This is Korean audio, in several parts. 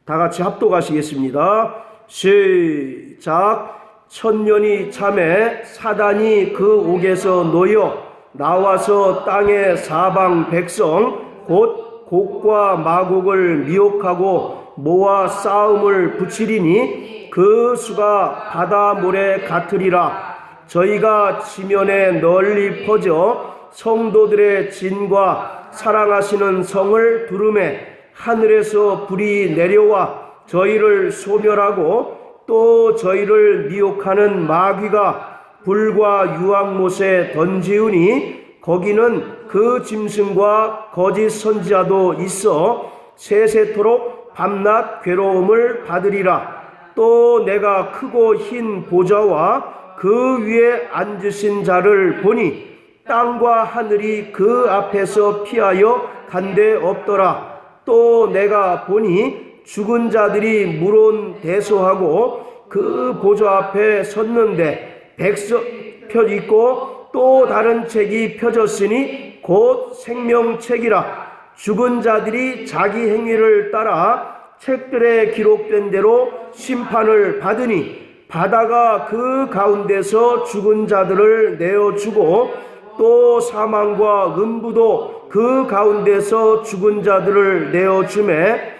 다 같이 합독하시겠습니다. 시작. 천년이 참에 사단이 그 옥에서 놓여 나와서 땅의 사방 백성 곧 곡과 마곡을 미혹하고 모아 싸움을 붙이리니 그 수가 바다 모래 같으리라. 저희가 지면에 널리 퍼져 성도들의 진과 사랑하시는 성을 두름에 하늘에서 불이 내려와 저희를 소멸하고 또 저희를 미혹하는 마귀가 불과 유황못에 던지우니 거기는 그 짐승과 거짓 선지자도 있어 세세토록 밤낮 괴로움을 받으리라. 또 내가 크고 흰 보좌와 그 위에 앉으신 자를 보니 땅과 하늘이 그 앞에서 피하여 간데 없더라. 또 내가 보니 죽은 자들이 물론 대소하고 그 보좌 앞에 섰는데 백석 펴 있고 또 다른 책이 펴졌으니 곧 생명책이라. 죽은 자들이 자기 행위를 따라 책들에 기록된 대로 심판을 받으니 바다가 그 가운데서 죽은 자들을 내어주고 또 사망과 음부도 그 가운데서 죽은 자들을 내어주매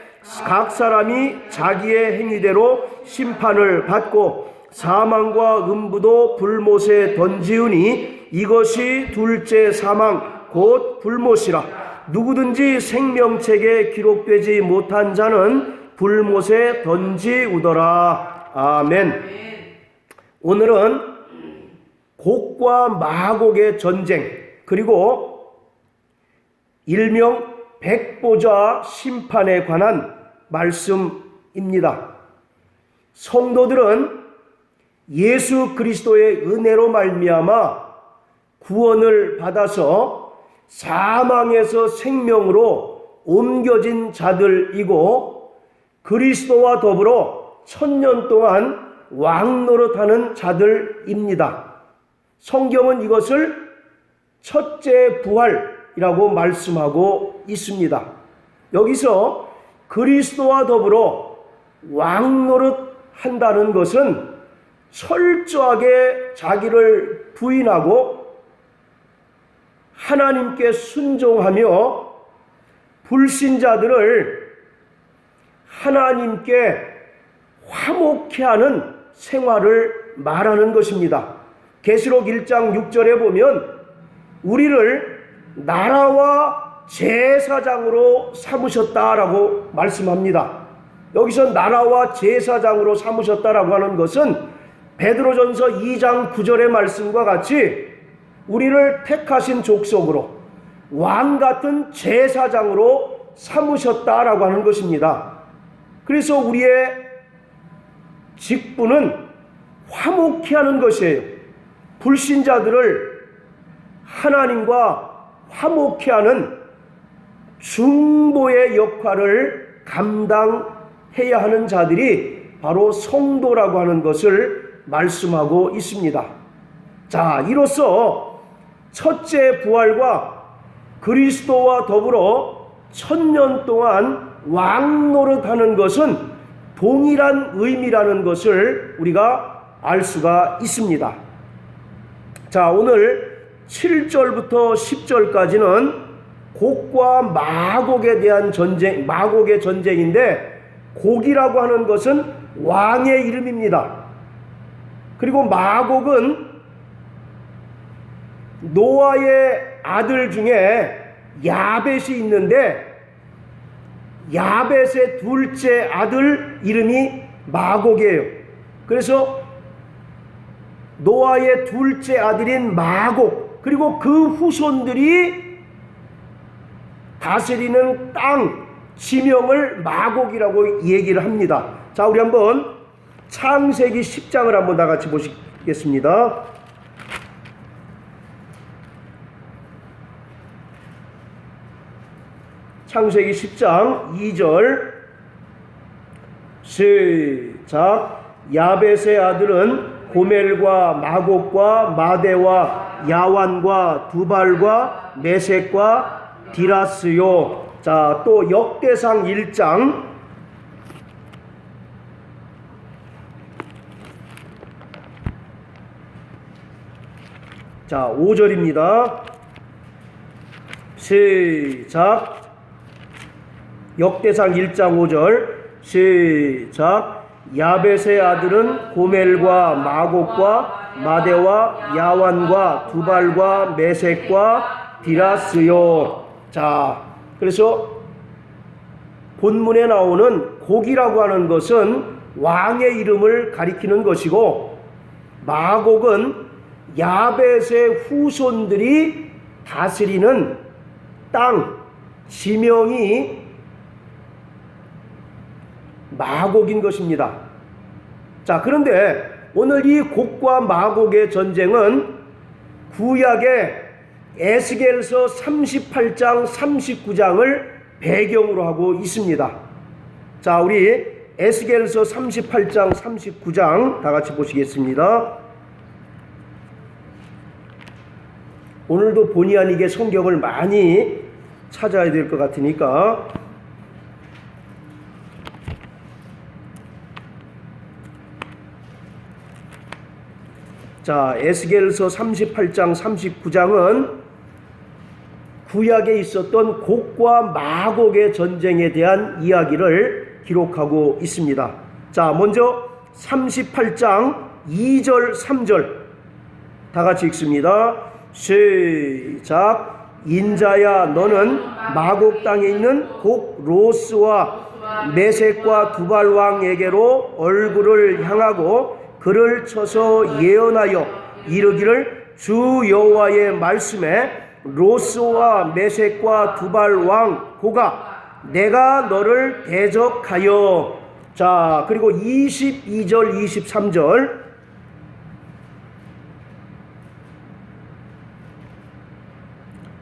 각 사람이 자기의 행위대로 심판을 받고 사망과 음부도 불못에 던지우니 이것이 둘째 사망 곧 불못이라. 누구든지 생명책에 기록되지 못한 자는 불못에 던지우더라. 아멘. 오늘은 곡과 마곡의 전쟁, 그리고 일명 백보자 심판에 관한 말씀입니다. 성도들은 예수 그리스도의 은혜로 말미암아 구원을 받아서 사망에서 생명으로 옮겨진 자들이고 그리스도와 더불어 1000년 동안 왕노릇하는 자들입니다. 성경은 이것을 첫째 부활이라고 말씀하고 있습니다. 여기서 그리스도와 더불어 왕노릇한다는 것은 철저하게 자기를 부인하고 하나님께 순종하며 불신자들을 하나님께 화목케 하는 생활을 말하는 것입니다. 계시록 1장 6절에 보면 우리를 나라와 제사장으로 삼으셨다라고 말씀합니다. 여기서 나라와 제사장으로 삼으셨다라고 하는 것은 베드로전서 2장 9절의 말씀과 같이 우리를 택하신 족속으로 왕같은 제사장으로 삼으셨다라고 하는 것입니다. 그래서 우리의 직분은 화목케 하는 것이에요. 불신자들을 하나님과 화목케 하는 중보의 역할을 감당해야 하는 자들이 바로 성도라고 하는 것을 말씀하고 있습니다. 자, 이로써 첫째 부활과 그리스도와 더불어 1000년 동안 왕노릇하는 것은 동일한 의미라는 것을 우리가 알 수가 있습니다. 자, 오늘 7절부터 10절까지는 곡과 마곡에 대한 전쟁, 마곡의 전쟁인데 곡이라고 하는 것은 왕의 이름입니다. 그리고 마곡은 노아의 아들 중에 야벳이 있는데 야벳의 둘째 아들 이름이 마곡이에요. 그래서 노아의 둘째 아들인 마곡, 그리고 그 후손들이 다스리는 땅 지명을 마곡이라고 얘기를 합니다. 자, 우리 한번 창세기 10장을 한번 다 같이 보시겠습니다. 창세기 10장 2절 시작. 야벳의 아들은 고멜과 마곡과 마대와 야완과 두발과 메섹과 디라스요. 자, 또 역대상 1장 자, 5절입니다. 시작. 역대상 1장 5절 시작. 야벳의 아들은 고멜과 마곡과 마대와 야완과 두발과 메섹과 디라스요. 자, 그래서 본문에 나오는 곡이라고 하는 것은 왕의 이름을 가리키는 것이고, 마곡은 야벳의 후손들이 다스리는 땅, 지명이 마곡인 것입니다. 자, 그런데 오늘 이 곡과 마곡의 전쟁은 구약의 에스겔서 38장 39장을 배경으로 하고 있습니다. 자, 우리 에스겔서 38장 39장 다 같이 보시겠습니다. 오늘도 본의 아니게 성경을 많이 찾아야 될 것 같으니까 자, 에스겔서 38장 39장은 구약에 있었던 곡과 마곡의 전쟁에 대한 이야기를 기록하고 있습니다. 자, 먼저 38장 2절 3절 다 같이 읽습니다. 시작. 인자야, 너는 마곡 땅에 있는 곡 로스와 메섹과 두발 왕에게로 얼굴을 향하고 그를 쳐서 예언하여 이르기를, 주 여호와의 말씀에 로스와 메섹과 두발 왕 고가 내가 너를 대적하여. 자, 그리고 22절 23절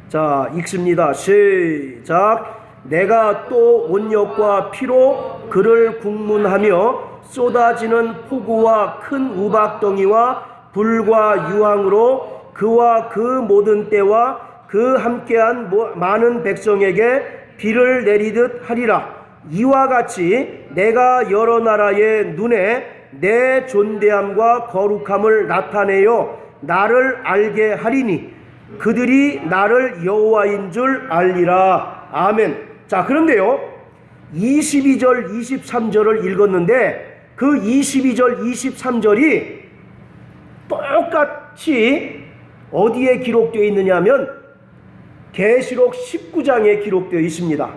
자, 읽습니다. 시작. 내가 또 온역과 피로 그를 국문하며 쏟아지는 폭우와 큰 우박덩이와 불과 유황으로 그와 그 모든 때와 그 함께한 많은 백성에게 비를 내리듯 하리라. 이와 같이 내가 여러 나라의 눈에 내 존대함과 거룩함을 나타내어 나를 알게 하리니 그들이 나를 여호와인 줄 알리라. 아멘. 자, 그런데요, 22절 23절을 읽었는데 그 22절 23절이 똑같이 어디에 기록되어 있느냐 하면 계시록 19장에 기록되어 있습니다.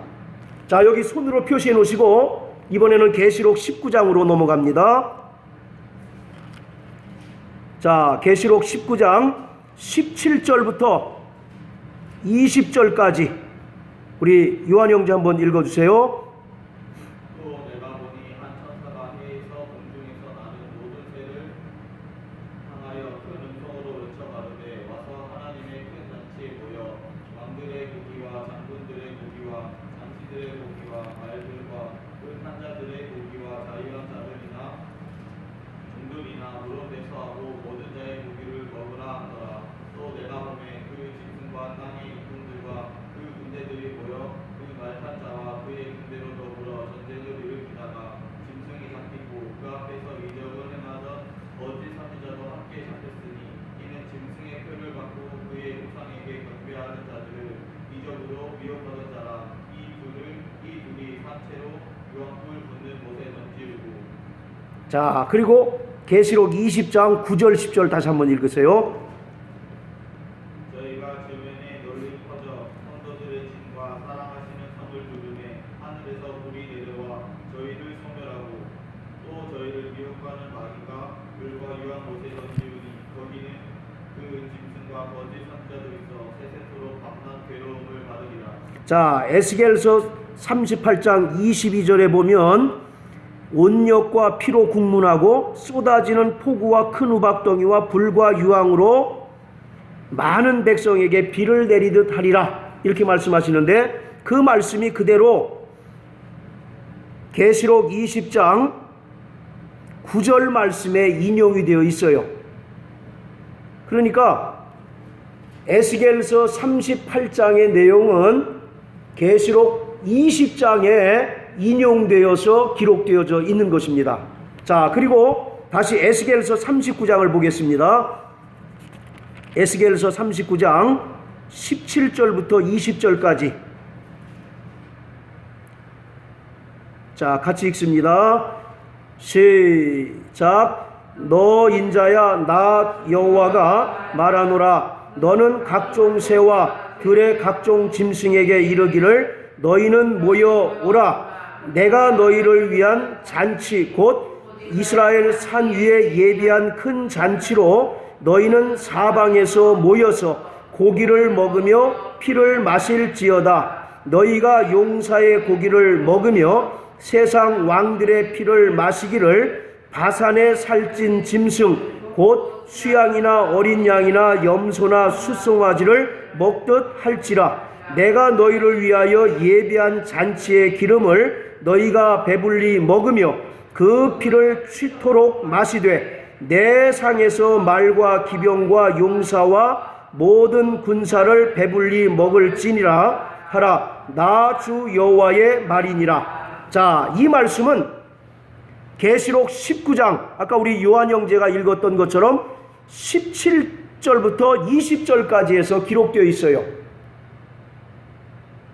자, 여기 손으로 표시해 놓으시고 이번에는 계시록 19장으로 넘어갑니다. 자, 계시록 19장 17절부터 20절까지 우리 요한 형제 한번 읽어주세요. 또 내가 보니 한 천사가 해에서 공중에서 나는 모든 새를 향하여 큰 음성으로 외쳐 가르되 와서 하나님의 큰 잔치에 모여 왕들의 고기와 장군들의 고기와 장치들의 고기와 말들과 큰 산자들의 고기와 자유한 자들이나 종들이나 무릎에서 하고 모든 자의 고기를 먹으라 하더라. 또 내가 보매 그 짐승과 땅의 이kum들과 그 군대들이 모여 그 말탄 자와 그의 군대로 더불어 전쟁을 일으키다가 짐승이 잡히고 그 앞에서 이적을 행하던 거짓 선지자도 함께 잡혔으니 이는 짐승의 표를 받고 그의 우상에게 경배하는 자들을 이적으로 미혹하던 자라. 이 둘이 산채로 유황불 붙는 못에 던지우고. 자, 그리고 계시록 20장 9절 10절 다시 한번 읽으세요. 저희가 주변에 널리 퍼져 성도들의 짐과 사랑하시는 성을 두르매 하늘에서 불이 내려와 저희를 소멸하고 또 저희를 미혹하는 마귀가 불과 유황 못에 던지우니 거기는 그 짐승과 거짓 선지자도 있어 세세토록 밤낮 괴로움을 받으리라. 자, 에스겔서 38장 22절에 보면 온역과 피로 국문하고 쏟아지는 폭우와 큰 우박덩이와 불과 유황으로 많은 백성에게 비를 내리듯 하리라 이렇게 말씀하시는데 그 말씀이 그대로 계시록 20장 9절 말씀에 인용이 되어 있어요. 그러니까 에스겔서 38장의 내용은 계시록 20장에 인용되어서 기록되어져 있는 것입니다. 자, 그리고 다시 에스겔서 39장을 보겠습니다. 에스겔서 39장 17절부터 20절까지. 자, 같이 읽습니다. 시작. 너 인자야, 나 여호와가 말하노라. 너는 각종 새와 들의 각종 짐승에게 이르기를 너희는 모여오라. 내가 너희를 위한 잔치 곧 이스라엘 산 위에 예비한 큰 잔치로 너희는 사방에서 모여서 고기를 먹으며 피를 마실지어다. 너희가 용사의 고기를 먹으며 세상 왕들의 피를 마시기를 바산의 살찐 짐승 곧 수양이나 어린 양이나 염소나 숫송아지를 먹듯 할지라. 내가 너희를 위하여 예비한 잔치의 기름을 너희가 배불리 먹으며 그 피를 취토록 마시되 내 상에서 말과 기병과 용사와 모든 군사를 배불리 먹을지니라 하라. 나 주 여호와의 말이니라. 자, 이 말씀은 계시록 19장, 아까 우리 요한 형제가 읽었던 것처럼 17절부터 20절까지 해서 기록되어 있어요.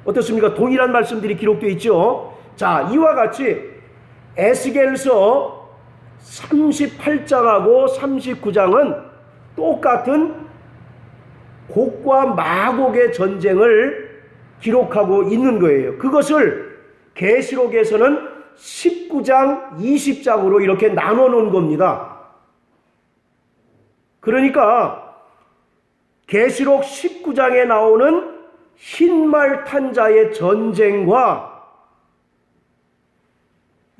어떻습니까? 동일한 말씀들이 기록되어 있죠. 자, 이와 같이 에스겔서 38장하고 39장은 똑같은 곡과 마곡의 전쟁을 기록하고 있는 거예요. 그것을 계시록에서는 19장, 20장으로 이렇게 나눠 놓은 겁니다. 그러니까 계시록 19장에 나오는 흰말 탄 자의 전쟁과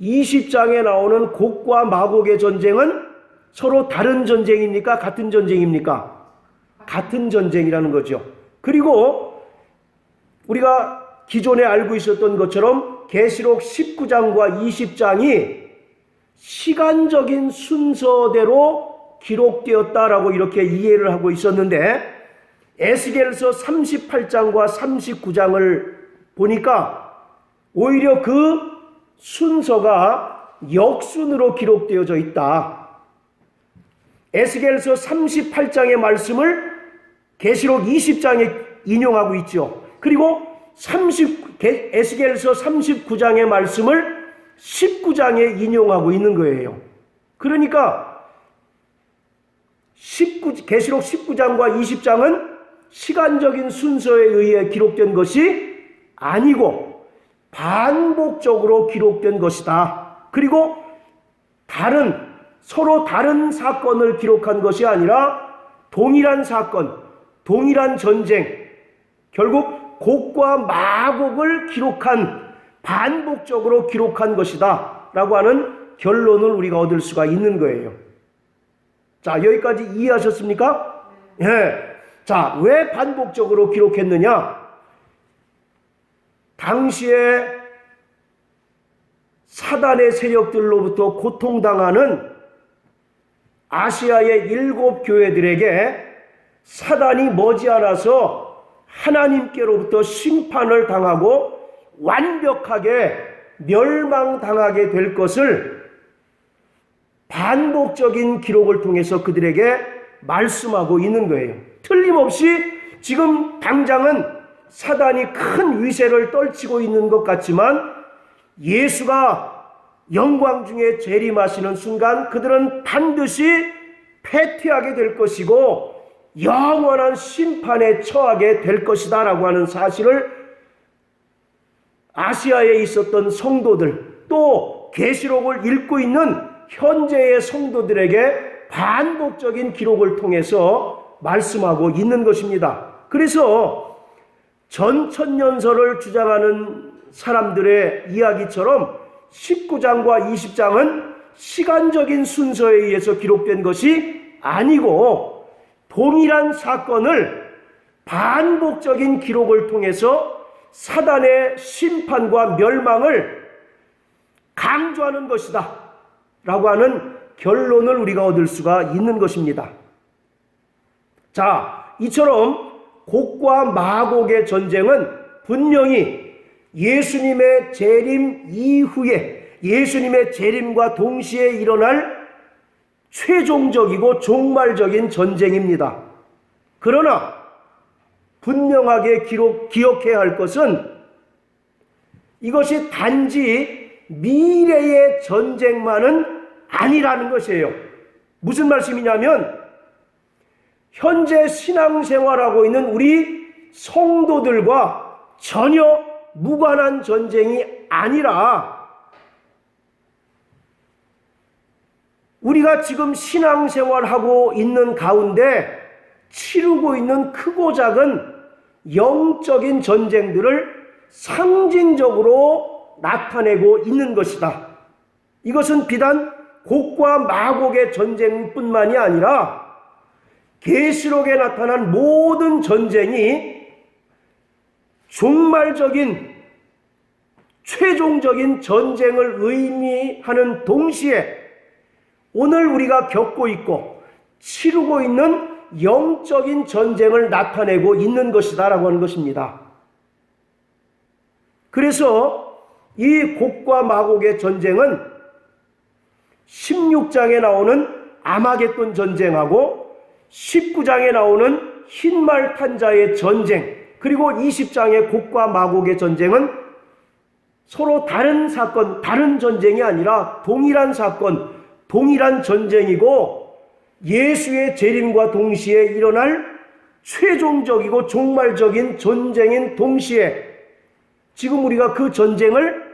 20장에 나오는 곡과 마곡의 전쟁은 서로 다른 전쟁입니까? 같은 전쟁입니까? 같은 전쟁이라는 거죠. 그리고 우리가 기존에 알고 있었던 것처럼 계시록 19장과 20장이 시간적인 순서대로 기록되었다라고 이렇게 이해를 하고 있었는데, 에스겔서 38장과 39장을 보니까 오히려 그 순서가 역순으로 기록되어져 있다. 에스겔서 38장의 말씀을 계시록 20장에 인용하고 있죠. 그리고 에스겔서 39장의 말씀을 19장에 인용하고 있는 거예요. 그러니까 계시록 19장과 20장은 시간적인 순서에 의해 기록된 것이 아니고 반복적으로 기록된 것이다. 그리고 서로 다른 사건을 기록한 것이 아니라 동일한 사건, 동일한 전쟁, 결국 곡과 마곡을 반복적으로 기록한 것이다 라고 하는 결론을 우리가 얻을 수가 있는 거예요. 자, 여기까지 이해하셨습니까? 예. 자, 왜 반복적으로 기록했느냐? 당시에 사단의 세력들로부터 고통당하는 아시아의 7 교회들에게 사단이 머지않아서 하나님께로부터 심판을 당하고 완벽하게 멸망당하게 될 것을 반복적인 기록을 통해서 그들에게 말씀하고 있는 거예요. 틀림없이 지금 당장은 사단이 큰 위세를 떨치고 있는 것 같지만 예수가 영광 중에 재림하시는 순간 그들은 반드시 패퇴하게 될 것이고 영원한 심판에 처하게 될 것이다 라고 하는 사실을 아시아에 있었던 성도들, 또 계시록을 읽고 있는 현재의 성도들에게 반복적인 기록을 통해서 말씀하고 있는 것입니다. 그래서 전천년설을 주장하는 사람들의 이야기처럼 19장과 20장은 시간적인 순서에 의해서 기록된 것이 아니고 동일한 사건을 반복적인 기록을 통해서 사단의 심판과 멸망을 강조하는 것이다 라고 하는 결론을 우리가 얻을 수가 있는 것입니다. 자, 이처럼 곡과 마곡의 전쟁은 분명히 예수님의 재림 이후에 예수님의 재림과 동시에 일어날 최종적이고 종말적인 전쟁입니다. 그러나 분명하게 기억해야 할 것은 이것이 단지 미래의 전쟁만은 아니라는 것이에요. 무슨 말씀이냐면 현재 신앙생활하고 있는 우리 성도들과 전혀 무관한 전쟁이 아니라 우리가 지금 신앙생활하고 있는 가운데 치르고 있는 크고 작은 영적인 전쟁들을 상징적으로 나타내고 있는 것이다. 이것은 비단 곡과 마곡의 전쟁뿐만이 아니라 계시록에 나타난 모든 전쟁이 종말적인 최종적인 전쟁을 의미하는 동시에 오늘 우리가 겪고 있고 치르고 있는 영적인 전쟁을 나타내고 있는 것이다 라고 하는 것입니다. 그래서 이 곡과 마곡의 전쟁은 16장에 나오는 아마겟돈 전쟁하고 19장에 나오는 흰말 탄 자의 전쟁, 그리고 20장의 곡과 마곡의 전쟁은 서로 다른 사건, 다른 전쟁이 아니라 동일한 사건, 동일한 전쟁이고 예수의 재림과 동시에 일어날 최종적이고 종말적인 전쟁인 동시에 지금 우리가 그 전쟁을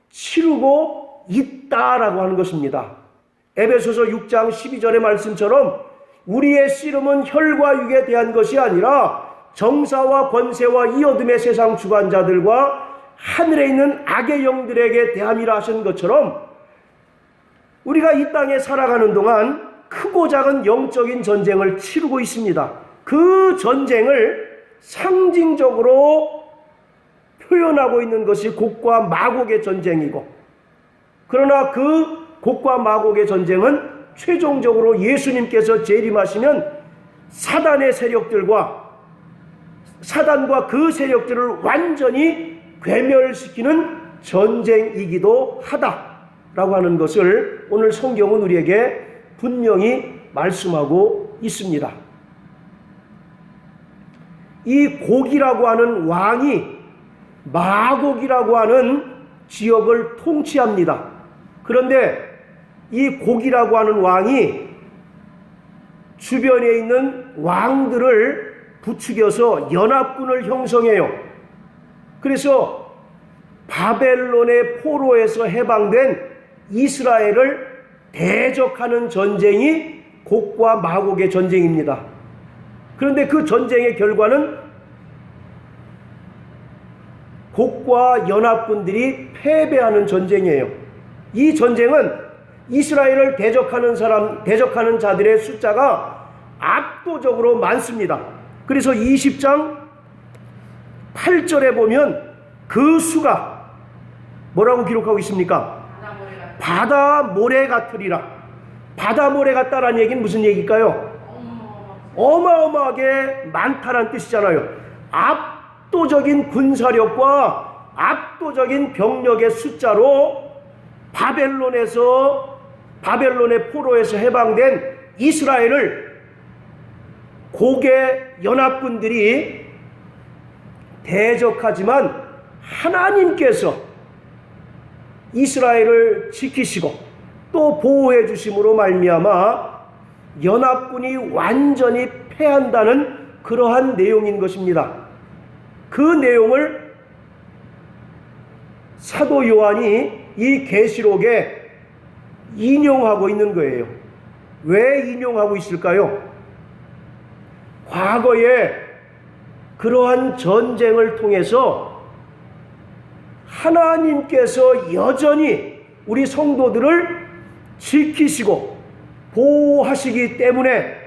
치르고 있다라고 하는 것입니다. 에베소서 6장 12절의 말씀처럼 우리의 씨름은 혈과 육에 대한 것이 아니라 정사와 권세와 이 어둠의 세상 주관자들과 하늘에 있는 악의 영들에게 대함이라 하신 것처럼 우리가 이 땅에 살아가는 동안 크고 작은 영적인 전쟁을 치르고 있습니다. 그 전쟁을 상징적으로 표현하고 있는 것이 곡과 마곡의 전쟁이고, 그러나 그 곡과 마곡의 전쟁은 최종적으로 예수님께서 재림하시면 사단의 세력들과 사단과 그 세력들을 완전히 괴멸시키는 전쟁이기도 하다라고 하는 것을 오늘 성경은 우리에게 분명히 말씀하고 있습니다. 이 곡이라고 하는 왕이 마곡이라고 하는 지역을 통치합니다. 그런데 이 곡이라고 하는 왕이 주변에 있는 왕들을 부추겨서 연합군을 형성해요. 그래서 바벨론의 포로에서 해방된 이스라엘을 대적하는 전쟁이 곡과 마곡의 전쟁입니다. 그런데 그 전쟁의 결과는 곡과 연합군들이 패배하는 전쟁이에요. 이 전쟁은 이스라엘을 대적하는 자들의 숫자가 압도적으로 많습니다. 그래서 20장 8절에 보면 그 수가 뭐라고 기록하고 있습니까? 바다 모래 같으리라. 바다 모래 같다라는 얘기는 무슨 얘기일까요? 어마어마하게 많다는 뜻이잖아요. 압도적인 군사력과 압도적인 병력의 숫자로 바벨론의 포로에서 해방된 이스라엘을 곡의 연합군들이 대적하지만 하나님께서 이스라엘을 지키시고 또 보호해 주심으로 말미암아 연합군이 완전히 패한다는 그러한 내용인 것입니다. 그 내용을 사도 요한이 이 계시록에 인용하고 있는 거예요. 왜 인용하고 있을까요? 과거에 그러한 전쟁을 통해서 하나님께서 여전히 우리 성도들을 지키시고 보호하시기 때문에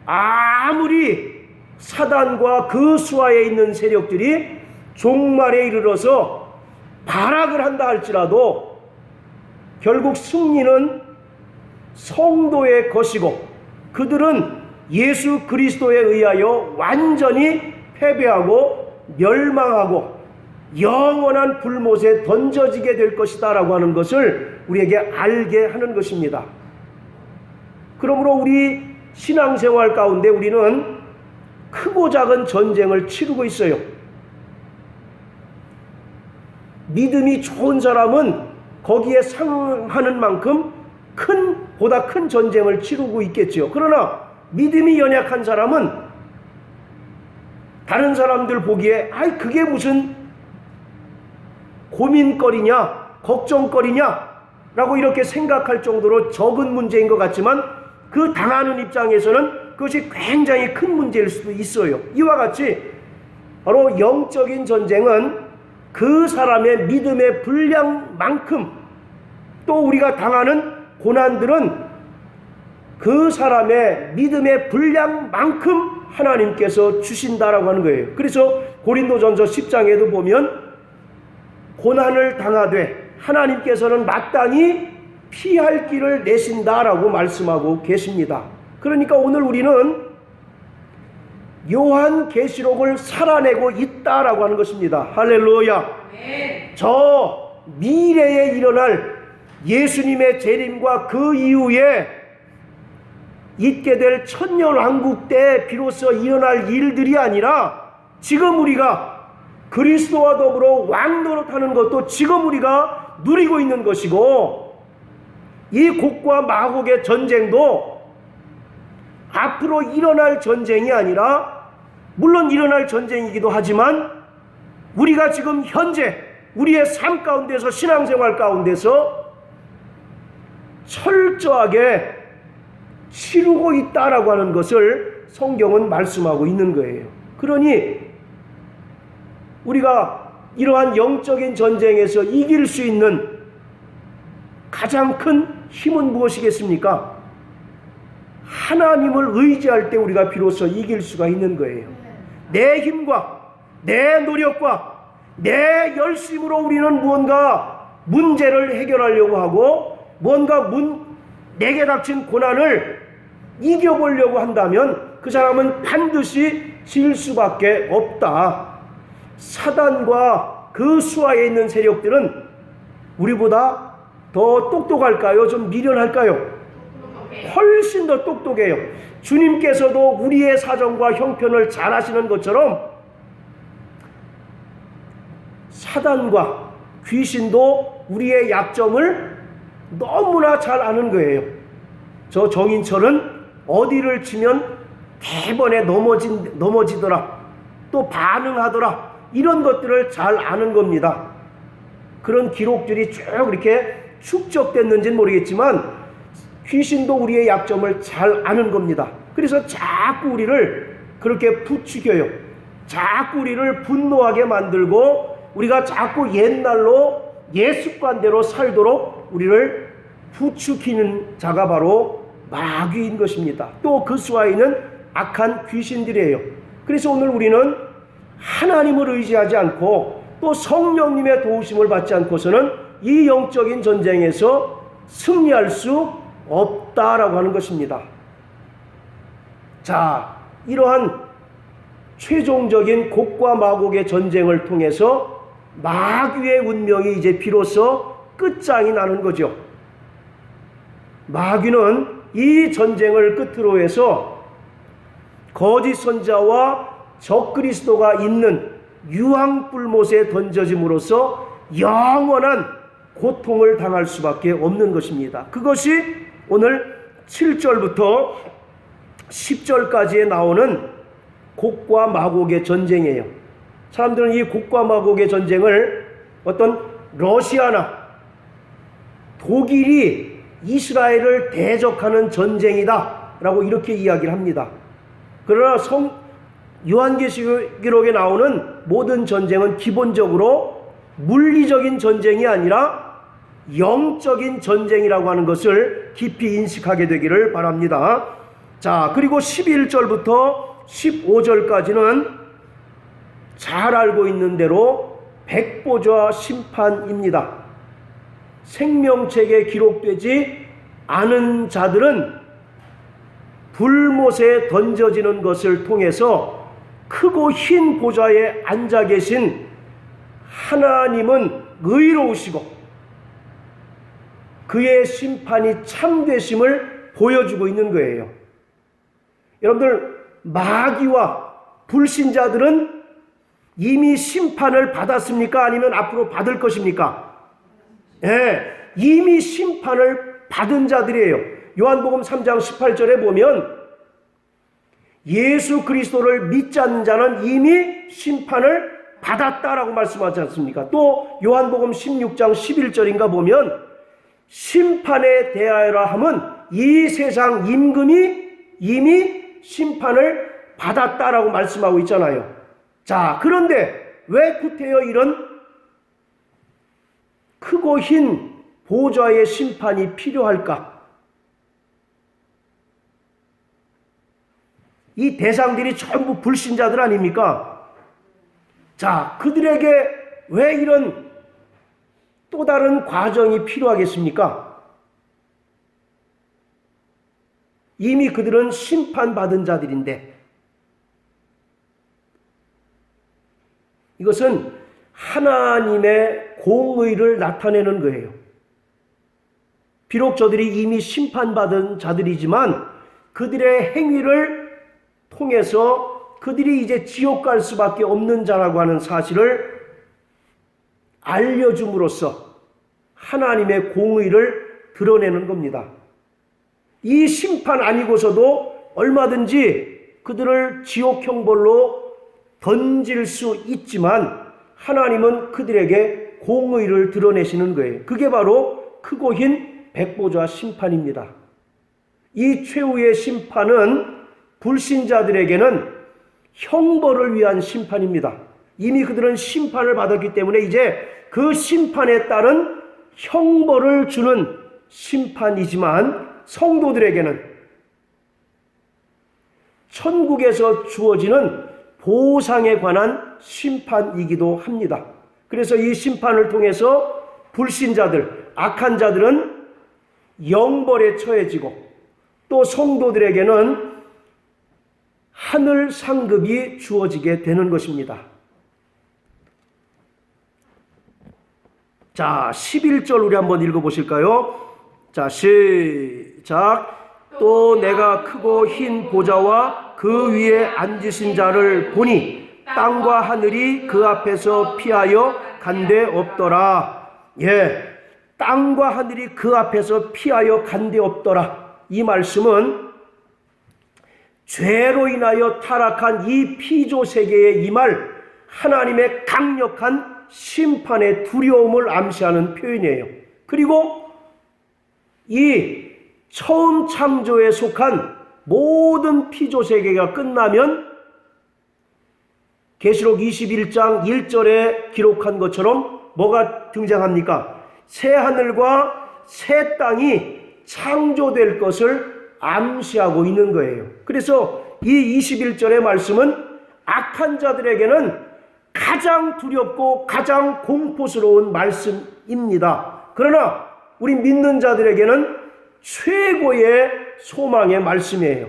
아무리 사단과 그 수하에 있는 세력들이 종말에 이르러서 발악을 한다 할지라도 결국 승리는 성도의 것이고 그들은 예수 그리스도에 의하여 완전히 패배하고 멸망하고 영원한 불못에 던져지게 될 것이다 라고 하는 것을 우리에게 알게 하는 것입니다. 그러므로 우리 신앙생활 가운데 우리는 크고 작은 전쟁을 치르고 있어요. 믿음이 좋은 사람은 거기에 상응하는 만큼 보다 큰 전쟁을 치르고 있겠죠. 그러나 믿음이 연약한 사람은 다른 사람들 보기에 그게 무슨 고민거리냐, 걱정거리냐 라고 이렇게 생각할 정도로 적은 문제인 것 같지만 그 당하는 입장에서는 그것이 굉장히 큰 문제일 수도 있어요. 이와 같이 바로 영적인 전쟁은 그 사람의 믿음의 분량만큼, 또 우리가 당하는 고난들은 그 사람의 믿음의 분량만큼 하나님께서 주신다라고 하는 거예요. 그래서 고린도전서 10장에도 보면 고난을 당하되 하나님께서는 마땅히 피할 길을 내신다라고 말씀하고 계십니다. 그러니까 오늘 우리는 요한계시록을 살아내고 있다라고 하는 것입니다. 할렐루야. 저 미래에 일어날 예수님의 재림과 그 이후에 있게 될 천년왕국 때 비로소 일어날 일들이 아니라 지금 우리가 그리스도와 더불어 왕노릇하는 것도 지금 우리가 누리고 있는 것이고, 이 곡과 마곡의 전쟁도 앞으로 일어날 전쟁이 아니라, 물론 일어날 전쟁이기도 하지만 우리가 지금 현재 우리의 삶 가운데서, 신앙생활 가운데서 철저하게 치르고 있다라고 하는 것을 성경은 말씀하고 있는 거예요. 그러니 우리가 이러한 영적인 전쟁에서 이길 수 있는 가장 큰 힘은 무엇이겠습니까? 하나님을 의지할 때 우리가 비로소 이길 수가 있는 거예요. 내 힘과 내 노력과 내 열심으로 우리는 무언가 문제를 해결하려고 하고 무언가 내게 닥친 고난을 이겨보려고 한다면 그 사람은 반드시 질 수밖에 없다. 사단과 그 수하에 있는 세력들은 우리보다 더 똑똑할까요? 좀 미련할까요? 훨씬 더 똑똑해요. 주님께서도 우리의 사정과 형편을 잘 아시는 것처럼 사단과 귀신도 우리의 약점을 너무나 잘 아는 거예요. 저 정인철은 어디를 치면 대번에 넘어지더라, 또 반응하더라, 이런 것들을 잘 아는 겁니다. 그런 기록들이 쭉 이렇게 축적됐는지는 모르겠지만 귀신도 우리의 약점을 잘 아는 겁니다. 그래서 자꾸 우리를 그렇게 부추겨요. 자꾸 우리를 분노하게 만들고 우리가 자꾸 옛날로 옛 습관대로 살도록 우리를 부추기는 자가 바로 마귀인 것입니다. 또 그 수하에는 악한 귀신들이에요. 그래서 오늘 우리는 하나님을 의지하지 않고 또 성령님의 도우심을 받지 않고서는 이 영적인 전쟁에서 승리할 수 없다라고 하는 것입니다. 자, 이러한 최종적인 곡과 마곡의 전쟁을 통해서 마귀의 운명이 이제 비로소 끝장이 나는 거죠. 마귀는 이 전쟁을 끝으로 해서 거짓 선자와 적그리스도가 있는 유황불못에 던져짐으로써 영원한 고통을 당할 수밖에 없는 것입니다. 그것이 오늘 7절부터 10절까지에 나오는 곡과 마곡의 전쟁이에요. 사람들은 이 곡과 마곡의 전쟁을 어떤 러시아나 독일이 이스라엘을 대적하는 전쟁이다 라고 이렇게 이야기를 합니다. 그러나 요한계시록에 나오는 모든 전쟁은 기본적으로 물리적인 전쟁이 아니라 영적인 전쟁이라고 하는 것을 깊이 인식하게 되기를 바랍니다. 자, 그리고 11절부터 15절까지는 잘 알고 있는 대로 백보좌 심판입니다. 생명책에 기록되지 않은 자들은 불못에 던져지는 것을 통해서 크고 흰 보좌에 앉아 계신 하나님은 의로우시고 그의 심판이 참되심을 보여주고 있는 거예요. 여러분들, 마귀와 불신자들은 이미 심판을 받았습니까? 아니면 앞으로 받을 것입니까? 예, 이미 심판을 받은 자들이에요. 요한복음 3장 18절에 보면 예수 그리스도를 믿지 않는 자는 이미 심판을 받았다라고 말씀하지 않습니까? 또 요한복음 16장 11절인가 보면 심판에 대하여라 함은 이 세상 임금이 이미 심판을 받았다라고 말씀하고 있잖아요. 자, 그런데 왜 구태여 이런 크고 흰 보좌의 심판이 필요할까? 이 대상들이 전부 불신자들 아닙니까? 자, 그들에게 왜 이런 또 다른 과정이 필요하겠습니까? 이미 그들은 심판받은 자들인데, 이것은 하나님의 공의를 나타내는 거예요. 비록 저들이 이미 심판받은 자들이지만 그들의 행위를 통해서 그들이 이제 지옥 갈 수밖에 없는 자라고 하는 사실을 알려줌으로써 하나님의 공의를 드러내는 겁니다. 이 심판 아니고서도 얼마든지 그들을 지옥 형벌로 던질 수 있지만 하나님은 그들에게 공의를 드러내시는 거예요. 그게 바로 크고 흰 백보좌 심판입니다. 이 최후의 심판은 불신자들에게는 형벌을 위한 심판입니다. 이미 그들은 심판을 받았기 때문에 이제 그 심판에 따른 형벌을 주는 심판이지만 성도들에게는 천국에서 주어지는 보상에 관한 심판이기도 합니다. 그래서 이 심판을 통해서 불신자들, 악한 자들은 영벌에 처해지고 또 성도들에게는 하늘 상급이 주어지게 되는 것입니다. 자, 11절 우리 한번 읽어보실까요? 자, 시작. 또 내가 크고 흰 보좌와 그 위에 앉으신 자를 보니 땅과 하늘이 그 앞에서 피하여 간데 없더라. 예, 땅과 하늘이 그 앞에서 피하여 간데 없더라. 이 말씀은 죄로 인하여 타락한 이 피조 세계에 임할 하나님의 강력한 심판의 두려움을 암시하는 표현이에요. 그리고 이 처음 창조에 속한 모든 피조 세계가 끝나면 계시록 21장 1절에 기록한 것처럼 뭐가 등장합니까? 새 하늘과 새 땅이 창조될 것을 암시하고 있는 거예요. 그래서 이 21절의 말씀은 악한 자들에게는 가장 두렵고 가장 공포스러운 말씀입니다. 그러나 우리 믿는 자들에게는 최고의 소망의 말씀이에요.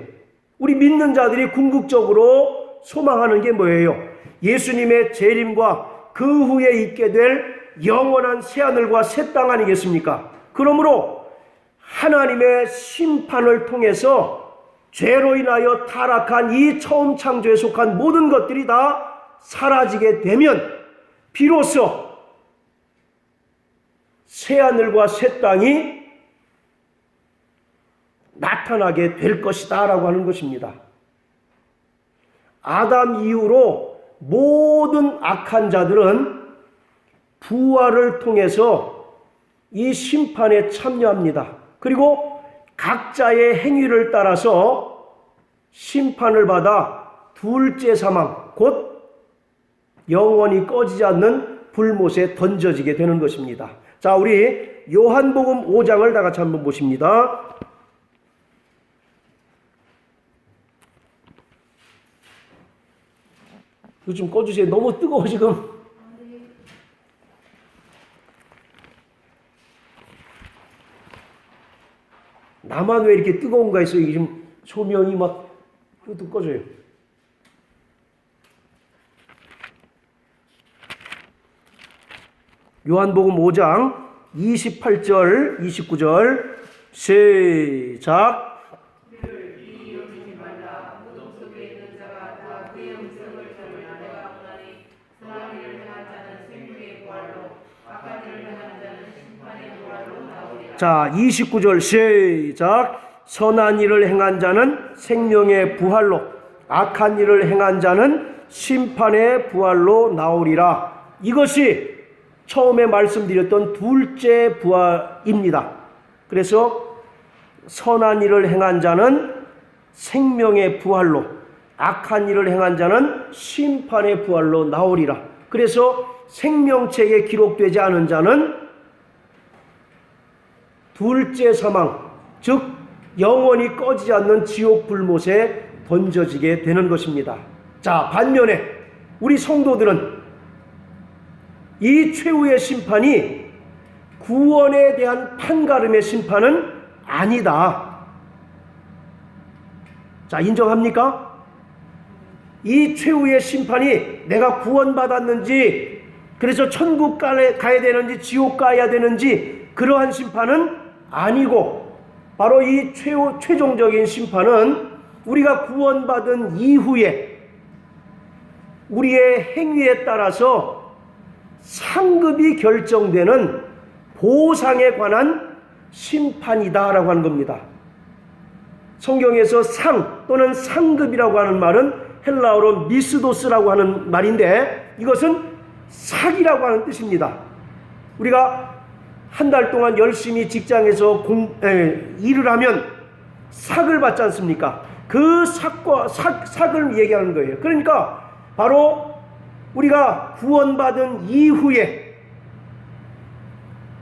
우리 믿는 자들이 궁극적으로 소망하는 게 뭐예요? 예수님의 재림과 그 후에 있게 될 영원한 새하늘과 새 땅 아니겠습니까? 그러므로 하나님의 심판을 통해서 죄로 인하여 타락한 이 처음 창조에 속한 모든 것들이 다 사라지게 되면 비로소 새하늘과 새 땅이 나타나게 될 것이다 라고 하는 것입니다. 아담 이후로 모든 악한 자들은 부활을 통해서 이 심판에 참여합니다. 그리고 각자의 행위를 따라서 심판을 받아 둘째 사망, 곧 영원히 꺼지지 않는 불못에 던져지게 되는 것입니다. 자, 우리 요한복음 5장을 다 같이 한번 보십니다. 이거 좀 꺼주세요. 너무 뜨거워 지금. 나만 왜 이렇게 뜨거운가 했어요. 지금 조명이 막 이것도 꺼져요. 요한복음 5장 28절 29절 시작. 자, 29절 시작. 선한 일을 행한 자는 생명의 부활로, 악한 일을 행한 자는 심판의 부활로 나오리라. 이것이 처음에 말씀드렸던 둘째 부활입니다. 그래서 선한 일을 행한 자는 생명의 부활로, 악한 일을 행한 자는 심판의 부활로 나오리라. 그래서 생명책에 기록되지 않은 자는 둘째 사망, 즉 영원히 꺼지지 않는 지옥 불못에 던져지게 되는 것입니다. 자, 반면에 우리 성도들은 이 최후의 심판이 구원에 대한 판가름의 심판은 아니다. 자, 인정합니까? 이 최후의 심판이 내가 구원받았는지, 그래서 천국 가야 되는지 지옥 가야 되는지 그러한 심판은 아니고, 바로 이 최종적인 심판은 우리가 구원받은 이후에 우리의 행위에 따라서 상급이 결정되는 보상에 관한 심판이다라고 하는 겁니다. 성경에서 상 또는 상급이라고 하는 말은 헬라어로 미스도스라고 하는 말인데, 이것은 삭이라고 하는 뜻입니다. 우리가 한 달 동안 열심히 직장에서 일을 하면 삭을 받지 않습니까? 그 삭을 얘기하는 거예요. 그러니까 바로 우리가 구원받은 이후에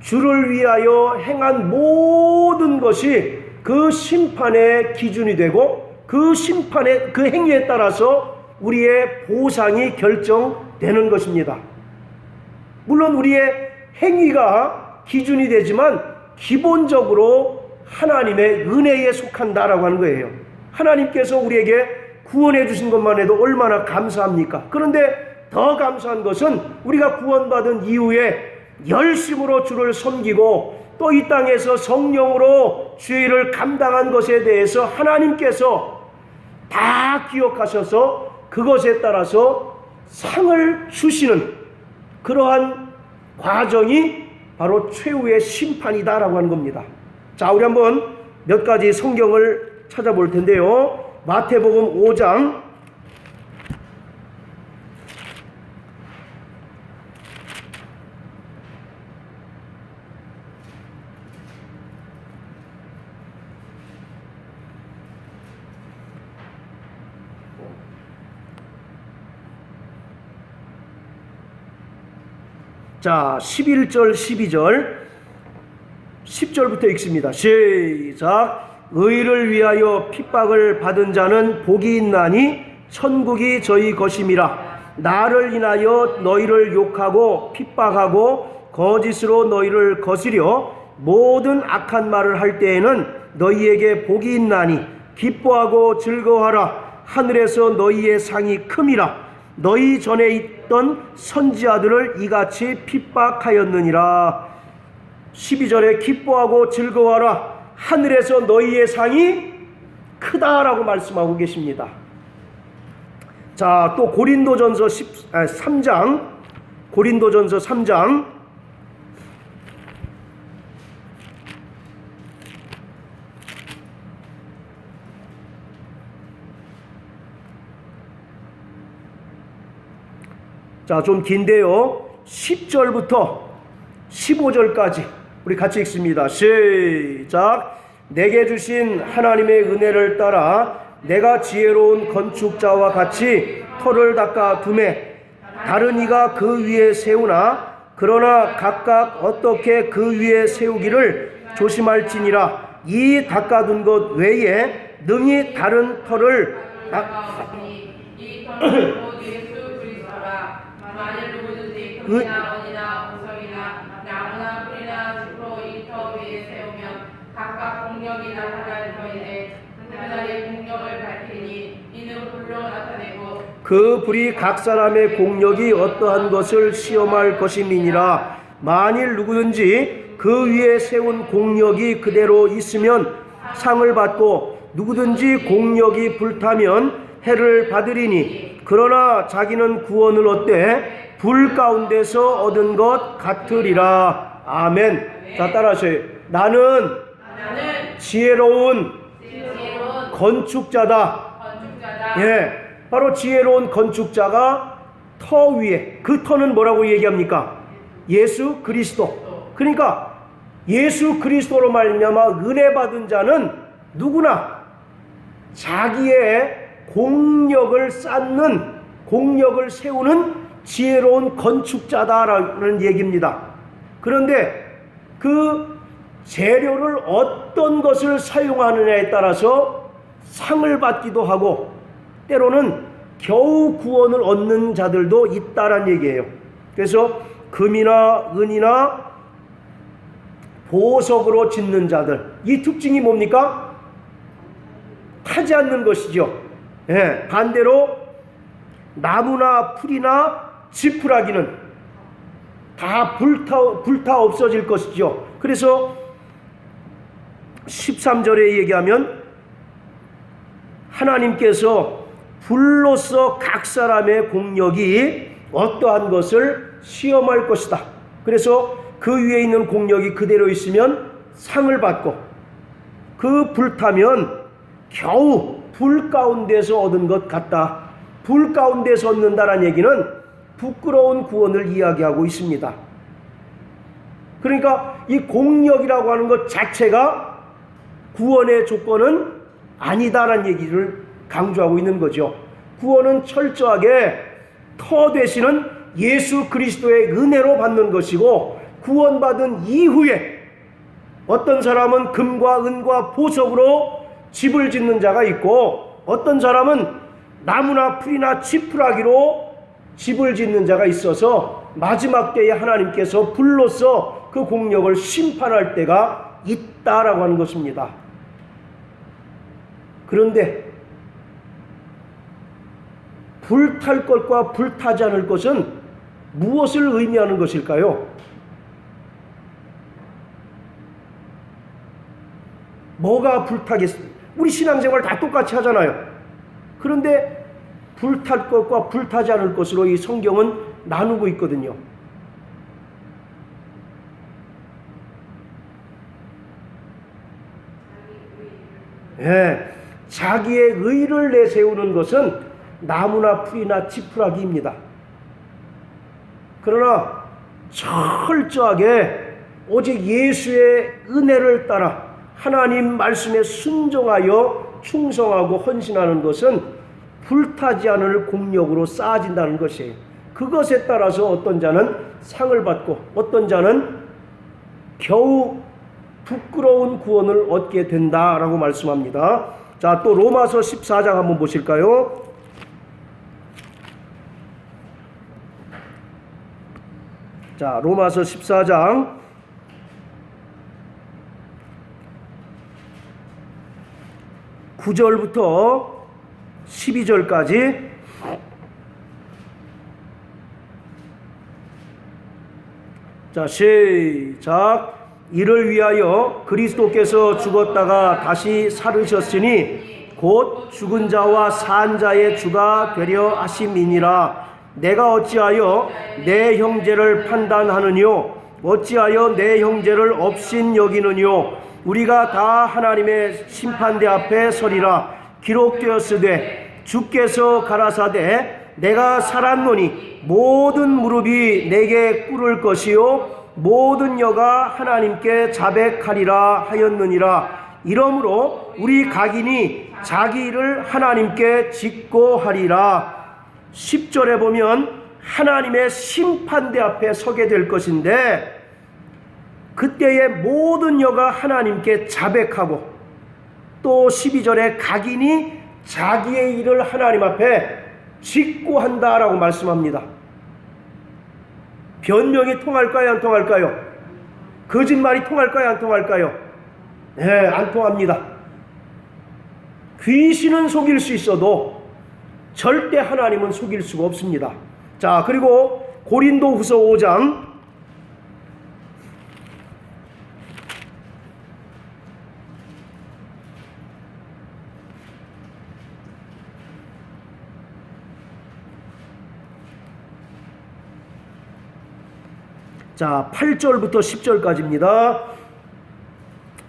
주를 위하여 행한 모든 것이 그 심판의 기준이 되고, 그 심판의 그 행위에 따라서 우리의 보상이 결정되는 것입니다. 물론 우리의 행위가 기준이 되지만 기본적으로 하나님의 은혜에 속한다라고 하는 거예요. 하나님께서 우리에게 구원해 주신 것만 해도 얼마나 감사합니까? 그런데 더 감사한 것은 우리가 구원받은 이후에 열심으로 주를 섬기고 또 이 땅에서 성령으로 죄를 감당한 것에 대해서 하나님께서 다 기억하셔서 그것에 따라서 상을 주시는 그러한 과정이 바로 최후의 심판이다라고 하는 겁니다. 자, 우리 한번 몇 가지 성경을 찾아볼 텐데요. 마태복음 5장 11절 12절 10절부터 읽습니다. 시작. 의를 위하여 핍박을 받은 자는 복이 있나니 천국이 저희 것임이라. 나를 인하여 너희를 욕하고 핍박하고 거짓으로 너희를 거스려 모든 악한 말을 할 때에는 너희에게 복이 있나니 기뻐하고 즐거워하라. 하늘에서 너희의 상이 큼이라. 너희 전에 있던 선지자들을 이같이 핍박하였느니라. 12절에 기뻐하고 즐거워하라. 하늘에서 너희의 상이 크다라고 말씀하고 계십니다. 자, 또 고린도전서 3장 고린도전서 3장 자, 좀 긴데요. 10절부터 15절까지 우리 같이 읽습니다. 시작. 내게 주신 하나님의 은혜를 따라 내가 지혜로운 건축자와 같이 터를 닦아 두매 다른 이가 그 위에 세우나 그러나 각각 어떻게 그 위에 세우기를 조심할지니라. 이 닦아둔 것 외에 능히 다른 터를 만일 누구든지 금이나 은이나 보석이나 나무나 풀이나 짚으로 이 터 위에 세우면 각각 공력이 나타날 터이되 그날의 공력을 밝히니 이는 불로 나타내고 그 불이 각 사람의 공력이 어떠한 것을 시험할 것임이니라. 만일 누구든지 그 위에 세운 공력이 그대로 있으면 상을 받고 누구든지 공력이 불타면 해를 받으리니 그러나 자기는 구원을 얻되 불 가운데서 얻은 것 같으리라. 아멘. 자, 따라하세요. 나는 나는 지혜로운 지혜로운 건축자다. 건축자다. 예, 바로 지혜로운 건축자가 터 위에, 그 터는 뭐라고 얘기합니까? 예수 그리스도. 그러니까 예수 그리스도로 말미암아 은혜 받은 자는 누구나 자기의 공력을 쌓는, 공력을 세우는 지혜로운 건축자다라는 얘기입니다. 그런데 그 재료를 어떤 것을 사용하느냐에 따라서 상을 받기도 하고 때로는 겨우 구원을 얻는 자들도 있다란 얘기예요. 그래서 금이나 은이나 보석으로 짓는 자들, 이 특징이 뭡니까? 타지 않는 것이죠. 예, 반대로 나무나 풀이나 지푸라기는 다 불타 없어질 것이죠. 그래서 13절에 얘기하면 하나님께서 불로써 각 사람의 공력이 어떠한 것을 시험할 것이다. 그래서 그 위에 있는 공력이 그대로 있으면 상을 받고, 그 불타면 겨우 불 가운데서 얻은 것 같다. 불 가운데서 얻는다는 얘기는 부끄러운 구원을 이야기하고 있습니다. 그러니까 이 공력이라고 하는 것 자체가 구원의 조건은 아니다라는 얘기를 강조하고 있는 거죠. 구원은 철저하게 터 되시는 예수 그리스도의 은혜로 받는 것이고, 구원받은 이후에 어떤 사람은 금과 은과 보석으로 집을 짓는 자가 있고, 어떤 사람은 나무나 풀이나 지푸라기로 집을 짓는 자가 있어서 마지막 때에 하나님께서 불로써 그 공력을 심판할 때가 있다라고 하는 것입니다. 그런데 불탈 것과 불타지 않을 것은 무엇을 의미하는 것일까요? 뭐가 불타겠습니까? 우리 신앙생활 다 똑같이 하잖아요. 그런데 불탈 것과 불타지 않을 것으로 이 성경은 나누고 있거든요. 예, 자기의 의를 내세우는 것은 나무나 풀이나 지푸라기입니다. 그러나 철저하게 오직 예수의 은혜를 따라 하나님 말씀에 순종하여 충성하고 헌신하는 것은 불타지 않을 공력으로 쌓아진다는 것이에요. 그것에 따라서 어떤 자는 상을 받고 어떤 자는 겨우 부끄러운 구원을 얻게 된다라고 말씀합니다. 자, 또 로마서 14장 한번 보실까요? 자, 로마서 14장 9절부터 12절까지 자, 시작. 이를 위하여 그리스도께서 죽었다가 다시 살으셨으니 곧 죽은 자와 산 자의 주가 되려 하심이니라. 내가 어찌하여 내 형제를 판단하느뇨? 어찌하여 내 형제를 업신 여기느뇨? 우리가 다 하나님의 심판대 앞에 서리라. 기록되었으되 주께서 가라사대 내가 살았노니 모든 무릎이 내게 꿇을 것이요 모든 여가 하나님께 자백하리라 하였느니라. 이러므로 우리 각인이 자기 일을 하나님께 짓고 하리라. 10절에 보면 하나님의 심판대 앞에 서게 될 것인데, 그때의 모든 여가 하나님께 자백하고, 또 12절에 각인이 자기의 일을 하나님 앞에 짓고 한다라고 말씀합니다. 변명이 통할까요? 안 통할까요? 거짓말이 통할까요? 안 통할까요? 네, 안 통합니다. 귀신은 속일 수 있어도 절대 하나님은 속일 수가 없습니다. 자, 그리고 고린도후서 5장 자, 8절부터 10절까지입니다.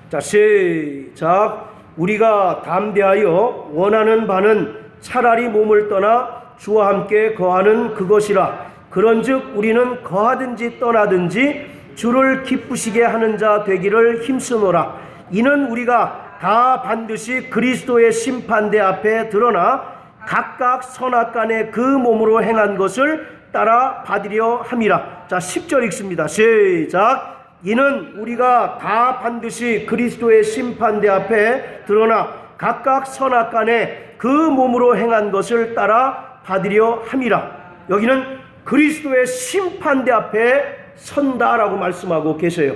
자, 시작. 우리가 담대하여 원하는 바는 차라리 몸을 떠나 주와 함께 거하는 그것이라. 그런즉 우리는 거하든지 떠나든지 주를 기쁘시게 하는 자 되기를 힘쓰노라. 이는 우리가 다 반드시 그리스도의 심판대 앞에 드러나 각각 선악간에 그 몸으로 행한 것을 따라 받으려 함이라. 자, 10절 읽습니다. 시작. 이는 우리가 다 반드시 그리스도의 심판대 앞에 드러나 각각 선악간에 그 몸으로 행한 것을 따라 받으려 함이라. 여기는 그리스도의 심판대 앞에 선다라고 말씀하고 계세요.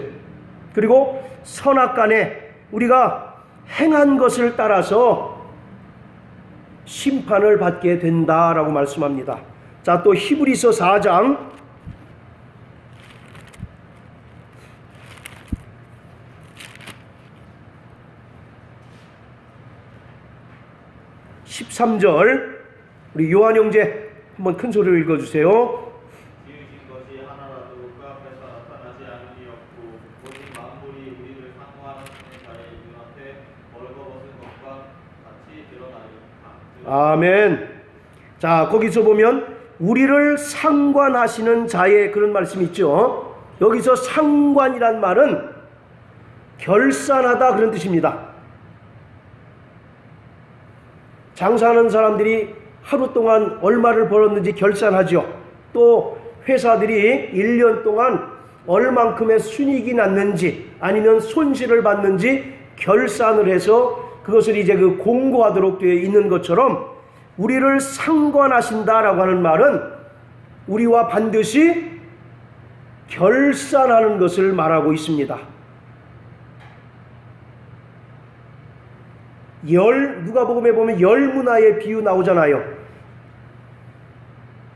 그리고 선악간에 우리가 행한 것을 따라서 심판을 받게 된다라고 말씀합니다. 자, 또 히브리서 4장 13절 우리 요한 형제 한번 큰 소리로 읽어주세요. 지으신 것이 하나라도 그 앞에서 나타나지 않으니었고 오직 만물이 우리를 상호하는 자의 눈앞에 벌거벗은 것과 같이 드러나리라. 아멘. 자, 거기서 보면 우리를 상관하시는 자의 그런 말씀이 있죠. 여기서 상관이란 말은 결산하다 그런 뜻입니다. 장사하는 사람들이 하루 동안 얼마를 벌었는지 결산하죠. 또 회사들이 1년 동안 얼만큼의 순이익이 났는지 아니면 손실을 받는지 결산을 해서 그것을 이제 공고하도록 되어 있는 것처럼 우리를 상관하신다라고 하는 말은 우리와 반드시 결산하는 것을 말하고 있습니다. 누가복음에 보면 열문화의 비유 나오잖아요.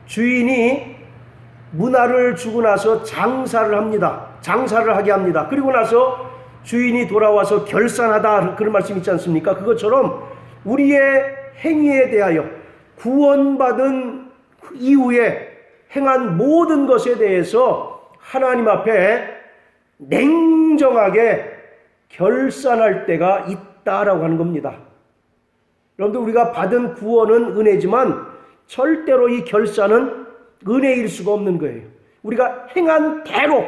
주인이 문화를 주고 나서 장사를 합니다. 장사를 하게 합니다. 그리고 나서 주인이 돌아와서 결산하다 그런 말씀 있지 않습니까? 그것처럼 우리의 행위에 대하여 구원받은 이후에 행한 모든 것에 대해서 하나님 앞에 냉정하게 결산할 때가 있다라고 하는 겁니다. 여러분들, 우리가 받은 구원은 은혜지만 절대로 이 결산은 은혜일 수가 없는 거예요. 우리가 행한 대로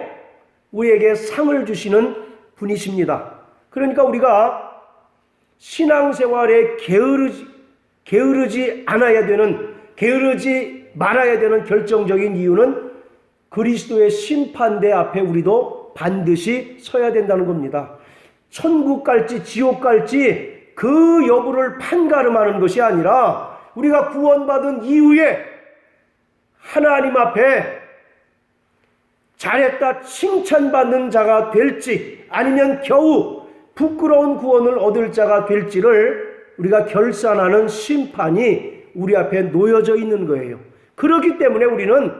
우리에게 상을 주시는 분이십니다. 그러니까 우리가 신앙생활에 게으르지 말아야 되는 결정적인 이유는 그리스도의 심판대 앞에 우리도 반드시 서야 된다는 겁니다. 천국 갈지 지옥 갈지 그 여부를 판가름하는 것이 아니라 우리가 구원받은 이후에 하나님 앞에 잘했다 칭찬받는 자가 될지 아니면 겨우 부끄러운 구원을 얻을 자가 될지를 우리가 결산하는 심판이 우리 앞에 놓여져 있는 거예요. 그렇기 때문에 우리는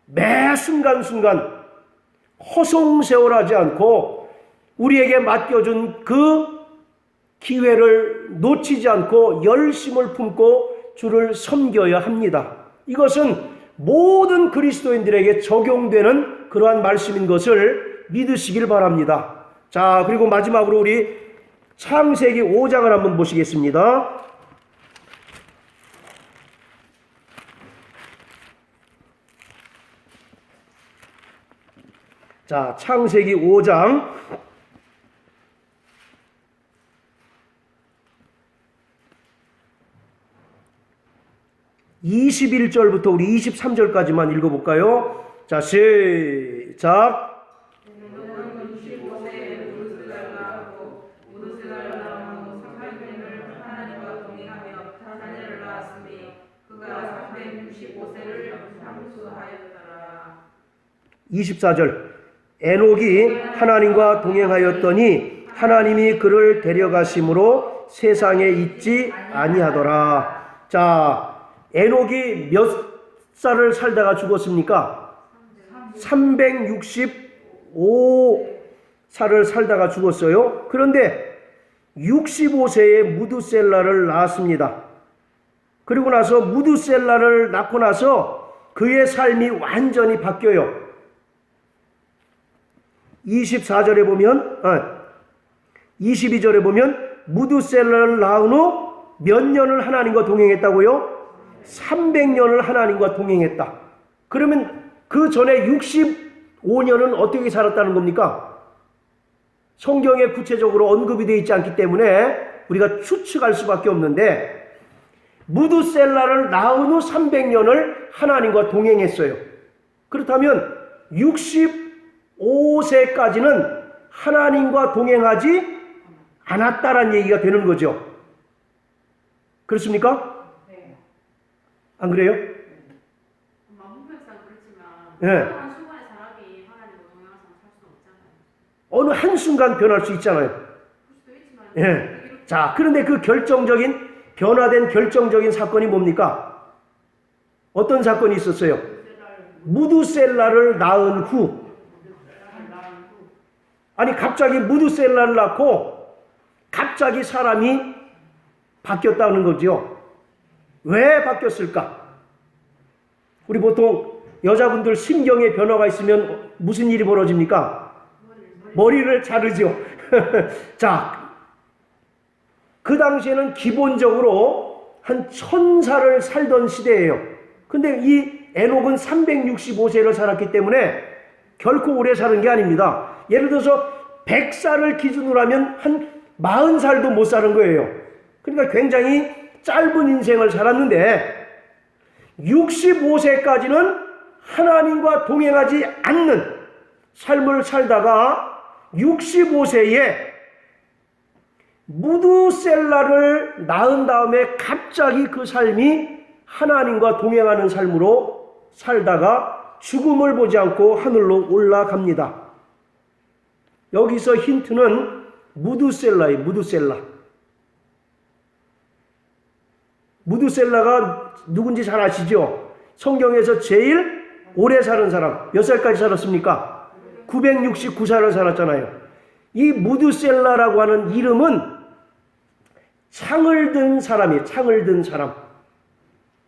매 순간순간 허송세월하지 않고 우리에게 맡겨준 그 기회를 놓치지 않고 열심을 품고 주를 섬겨야 합니다. 이것은 모든 그리스도인들에게 적용되는 그러한 말씀인 것을 믿으시길 바랍니다. 자, 그리고 마지막으로 우리 창세기 5장을 한번 보시겠습니다. 자, 창세기 5장 21절부터 우리 23절까지만 읽어볼까요? 자, 시작. 그가 365세를 상수하였더라. 24절. 에녹이 하나님과 동행하였더니 하나님이 그를 데려가심으로 세상에 있지 아니하더라. 자, 에녹이 몇 살을 살다가 죽었습니까? 365살을 살다가 죽었어요. 그런데 65세에 무두셀라를 낳았습니다. 그리고 나서 무두셀라를 낳고 나서 그의 삶이 완전히 바뀌어요. 24절에 보면 22절에 보면 무드셀라를 낳은 후 몇 년을 하나님과 동행했다고요? 300년을 하나님과 동행했다. 그러면 그 전에 65년은 어떻게 살았다는 겁니까? 성경에 구체적으로 언급이 되어 있지 않기 때문에 우리가 추측할 수밖에 없는데 무드셀라를 낳은 후 300년을 하나님과 동행했어요. 그렇다면 65세까지는 하나님과 동행하지 않았다라는 얘기가 되는 거죠. 그렇습니까? 네. 안 그래요? 형평상 그렇지만 네. 한 순간에 사람이 하나님과 동행하면서 살 수는 없잖아요. 어느 한순간 변할 수 있잖아요. 그럴 수도 있지만 예. 자, 그런데 그 변화된 결정적인 사건이 뭡니까? 어떤 사건이 있었어요? 무드셀라를 낳은 후. 아니, 갑자기 무드셀라를 낳고 갑자기 사람이 바뀌었다는 거죠. 왜 바뀌었을까? 우리 보통 여자분들 심경에 변화가 있으면 무슨 일이 벌어집니까? 머리를 자르죠. 자, 그 당시에는 기본적으로 한 1000살을 살던 시대예요. 근데 이 에녹은 365세를 살았기 때문에 결코 오래 사는 게 아닙니다. 예를 들어서 100살을 기준으로 하면 한 40살도 못 사는 거예요. 그러니까 굉장히 짧은 인생을 살았는데 65세까지는 하나님과 동행하지 않는 삶을 살다가 65세에 무드셀라를 낳은 다음에 갑자기 그 삶이 하나님과 동행하는 삶으로 살다가 죽음을 보지 않고 하늘로 올라갑니다. 여기서 힌트는 무드셀라예요. 무드셀라가 누군지 잘 아시죠? 성경에서 제일 오래 사는 사람. 몇 살까지 살았습니까? 969살을 살았잖아요. 이 무드셀라라고 하는 이름은 창을 든 사람이에요. 창을 든 사람.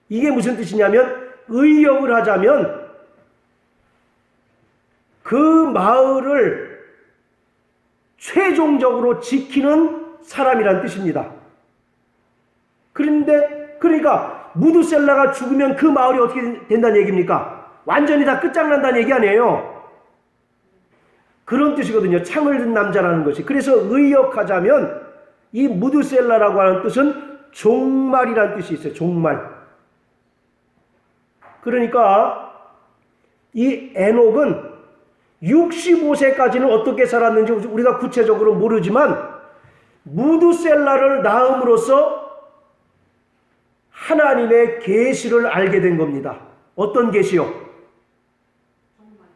이게 무슨 뜻이냐면 의역을 하자면 그 마을을 최종적으로 지키는 사람이란 뜻입니다. 그러니까 무드셀라가 죽으면 그 마을이 어떻게 된다는 얘기입니까? 완전히 다 끝장난다는 얘기 아니에요. 그런 뜻이거든요. 창을 든 남자라는 것이. 그래서 의역하자면 이 무드셀라라고 하는 뜻은 종말이라는 뜻이 있어요. 종말. 그러니까 이 에녹은 65세까지는 어떻게 살았는지 우리가 구체적으로 모르지만 무드셀라를 낳음으로써 하나님의 계시를 알게 된 겁니다. 어떤 계시요?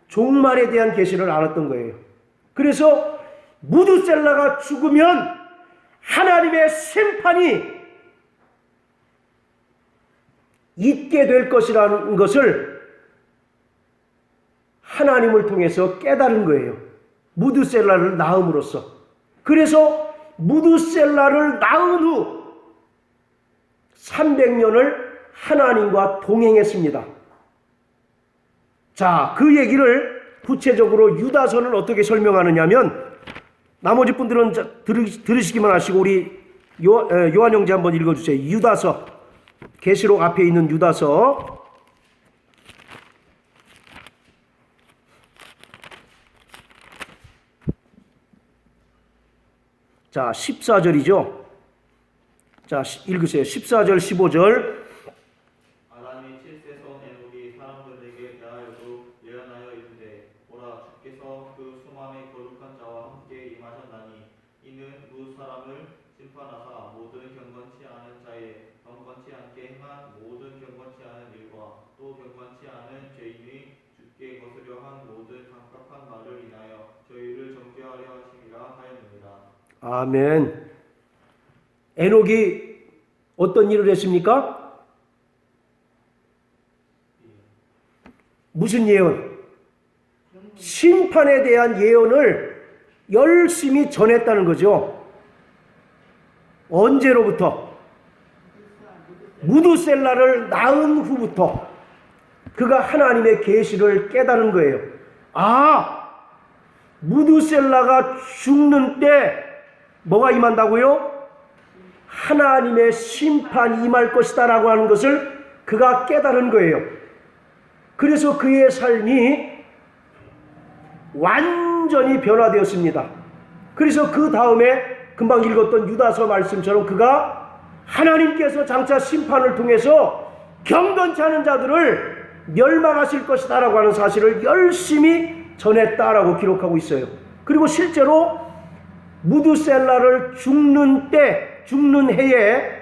종말에 대한 계시를 알았던 거예요. 그래서 무드셀라가 죽으면 하나님의 심판이 있게 될 것이라는 것을 하나님을 통해서 깨달은 거예요. 무드셀라를 낳음으로써. 그래서 무드셀라를 낳은 후 300년을 하나님과 동행했습니다. 자, 그 얘기를 구체적으로 유다서는 어떻게 설명하느냐면 나머지 분들은 들으시기만 하시고 우리 요한 형제 한번 읽어주세요. 유다서, 계시록 앞에 있는 유다서. 자, 14절이죠. 자, 읽으세요. 14절, 15절. 아람이 7세손 에녹이 사람들에게 대하여도 예언하여 이르되 보라 주께서 그 수만의 거룩한 자와 함께 임하셨나니 이는 무 사람을 심판하사 모든 경건치 않은 자의 경건치 않게 행한 모든 경건치 않은 일과 또 경건치 않은 죄인의 주께 거스려 한 모든 강팍한 말을 인하여 저희를 정죄하려 하심이라 하였느니라. 아멘. 에녹이 어떤 일을 했습니까? 무슨 예언? 심판에 대한 예언을 열심히 전했다는 거죠. 언제로부터? 무드셀라를 낳은 후부터 그가 하나님의 계시를 깨달은 거예요. 아, 무드셀라가 죽는 때 뭐가 임한다고요? 하나님의 심판이 임할 것이다 라고 하는 것을 그가 깨달은 거예요. 그래서 그의 삶이 완전히 변화되었습니다. 그래서 그 다음에 금방 읽었던 유다서 말씀처럼 그가 하나님께서 장차 심판을 통해서 경건치 않은 자들을 멸망하실 것이다 라고 하는 사실을 열심히 전했다라고 기록하고 있어요. 그리고 실제로 무드셀라를 죽는 해에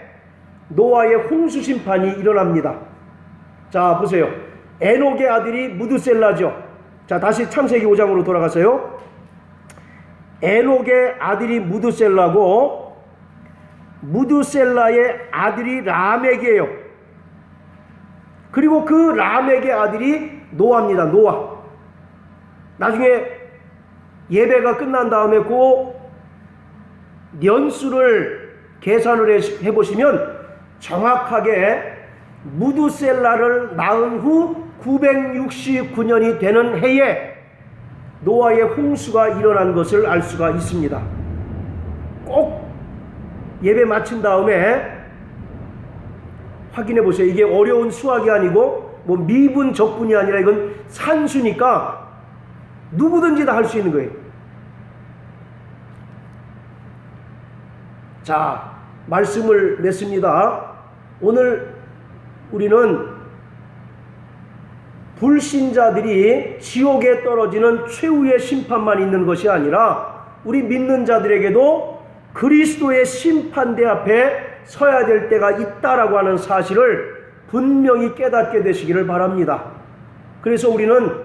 노아의 홍수 심판이 일어납니다. 자, 보세요. 에녹의 아들이 무드셀라죠. 자, 다시 창세기 5장으로 돌아가서요. 에녹의 아들이 무드셀라고, 무드셀라의 아들이 라멕이에요. 그리고 그 라멕의 아들이 노아입니다. 노아. 나중에 예배가 끝난 다음에 그 년수를 계산을 해보시면 정확하게 무드셀라를 낳은 후 969년이 되는 해에 노아의 홍수가 일어난 것을 알 수가 있습니다. 꼭 예배 마친 다음에 확인해 보세요. 이게 어려운 수학이 아니고 뭐 미분 적분이 아니라 이건 산수니까 누구든지 다 할 수 있는 거예요. 자, 말씀을 맺습니다. 오늘 우리는 불신자들이 지옥에 떨어지는 최후의 심판만 있는 것이 아니라 우리 믿는 자들에게도 그리스도의 심판대 앞에 서야 될 때가 있다라고 하는 사실을 분명히 깨닫게 되시기를 바랍니다. 그래서 우리는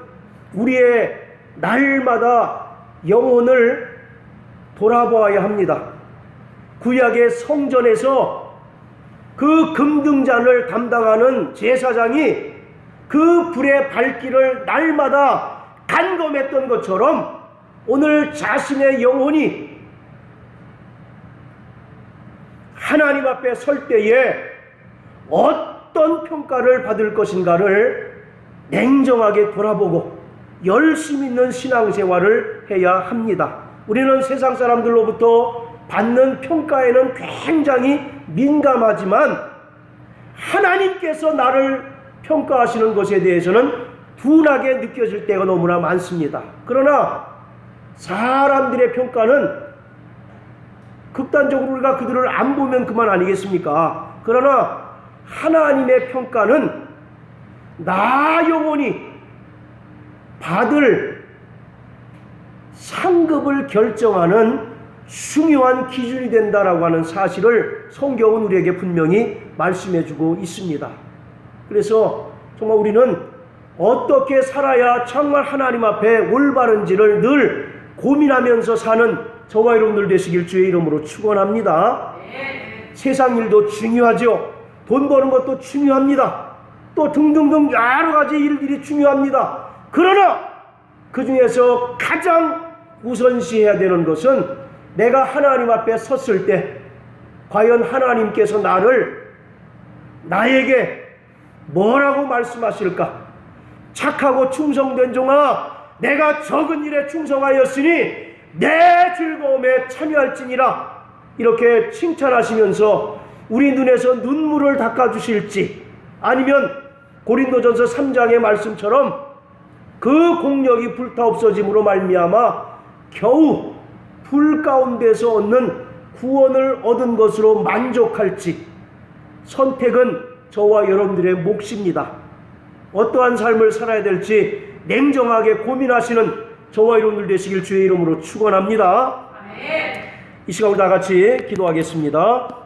우리의 날마다 영혼을 돌아보아야 합니다. 구약의 성전에서 그 금등잔을 담당하는 제사장이 그 불의 밝기를 날마다 간검했던 것처럼 오늘 자신의 영혼이 하나님 앞에 설 때에 어떤 평가를 받을 것인가를 냉정하게 돌아보고 열심 있는 신앙생활을 해야 합니다. 우리는 세상 사람들로부터 받는 평가에는 굉장히 민감하지만 하나님께서 나를 평가하시는 것에 대해서는 둔하게 느껴질 때가 너무나 많습니다. 그러나 사람들의 평가는 극단적으로 우리가 그들을 안 보면 그만 아니겠습니까? 그러나 하나님의 평가는 나 영혼이 받을 상급을 결정하는 중요한 기준이 된다라고 하는 사실을 성경은 우리에게 분명히 말씀해주고 있습니다. 그래서 정말 우리는 어떻게 살아야 정말 하나님 앞에 올바른지를 늘 고민하면서 사는 저와 여러분들 되시길 주의 이름으로 축원합니다. 세상 일도 중요하죠. 돈 버는 것도 중요합니다. 또 등등등 여러 가지 일들이 중요합니다. 그러나 그 중에서 가장 우선시해야 되는 것은 내가 하나님 앞에 섰을 때 과연 하나님께서 나에게 뭐라고 말씀하실까? 착하고 충성된 종아, 내가 적은 일에 충성하였으니 내 즐거움에 참여할지니라. 이렇게 칭찬하시면서 우리 눈에서 눈물을 닦아주실지, 아니면 고린도전서 3장의 말씀처럼 그 공력이 불타 없어짐으로 말미암아 겨우 불 가운데서 얻는 구원을 얻은 것으로 만족할지, 선택은 저와 여러분들의 몫입니다. 어떠한 삶을 살아야 될지 냉정하게 고민하시는 저와 여러분들 되시길 주의 이름으로 축원합니다. 이 시간 우리 다 같이 기도하겠습니다.